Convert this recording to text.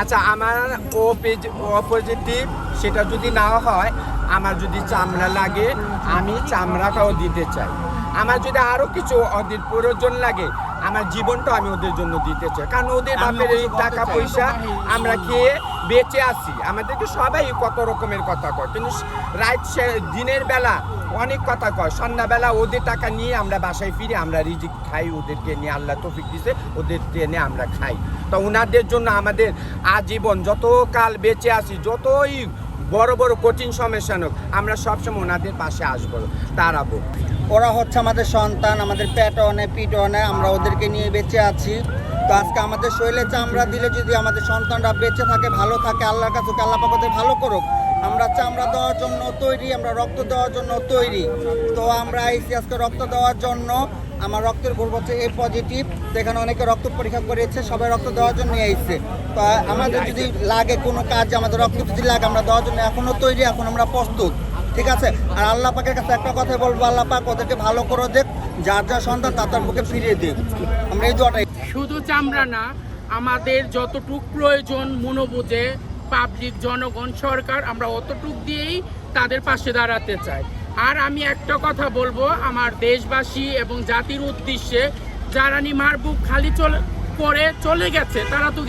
আচ্ছা, আমার ও পজিটিভ সেটা যদি না হয়, আমার যদি চামড়া লাগে আমি চামড়াটাও দিতে চাই। আমার যদি আরও কিছু ওদের প্রয়োজন লাগে, আমার জীবনটাও আমি ওদের জন্য দিতে চাই। কারণ ওদের বাপের এই টাকা পয়সা আমরা খেয়ে বেঁচে আছি। আমাদেরকে সবাই কত রকমের কথা কয়, কিন্তু রাত দিনের বেলা অনেক কথা কয়, সন্ধ্যাবেলা ওদের টাকা নিয়ে আমরা বাসায় ফিরে আমরা রিজিক খাই, ওদেরকে নিয়ে আল্লাহ তৌফিক দিছে, ওদের নিয়ে আমরা খাই। তো ওনাদের জন্য আমাদের আজীবন যতকাল বেঁচে আছি, যতই বড় বড় কঠিন সমস্যা হোক, আমরা সবসময় ওনাদের পাশে আসবো, দাঁড়াবো। ওরা হচ্ছে আমাদের সন্তান, আমাদের পেটও নেয় পিঠও নেয়, আমরা ওদেরকে নিয়ে বেঁচে আছি। তো আজকে আমাদের শরীরে চামড়া দিলে যদি আমাদের সন্তানরা বেঁচে থাকে, ভালো থাকে, আল্লাহর কাছে আল্লাহ পাক ওদের ভালো করুক। আমরা চামড়া দেওয়ার জন্য তৈরি, আমরা রক্ত দেওয়ার জন্য তৈরি। তো আমরা আইসি আজকে রক্ত দেওয়ার জন্য। আমার রক্তের গ্রুপ হচ্ছে এ পজিটিভ। সেখানে অনেকে রক্ত পরীক্ষা করেছে, সবাই রক্ত দেওয়ার জন্য আইছে। তো আমাদের যদি লাগে কোনো কাজ, আমাদের রক্ত যদি লাগে, আমরা দেওয়ার জন্য এখনও তৈরি, এখন আমরা প্রস্তুত। ঠিক আছে। আর আল্লাহ পাকের কাছে একটা কথা বলবো, আল্লাহ পাক ওদেরকে ভালো করে দেখ, যার যার সন্তান তার বুকে ফিরিয়ে দেখ। আমরা এই দোয়াটাই। শুধু চামড়া না, আমাদের যতটুক প্রয়োজন মনোবুঝে পাবলিক, জনগণ, সরকার, আমরা অতটুক দিয়েই তাদের পাশে দাঁড়াতে চাই। আর আমি একটা কথা বলবো আমার দেশবাসী এবং জাতির উদ্দেশ্যে, যারা নিমার বুক খালি করে চলে গেছে, তারা তো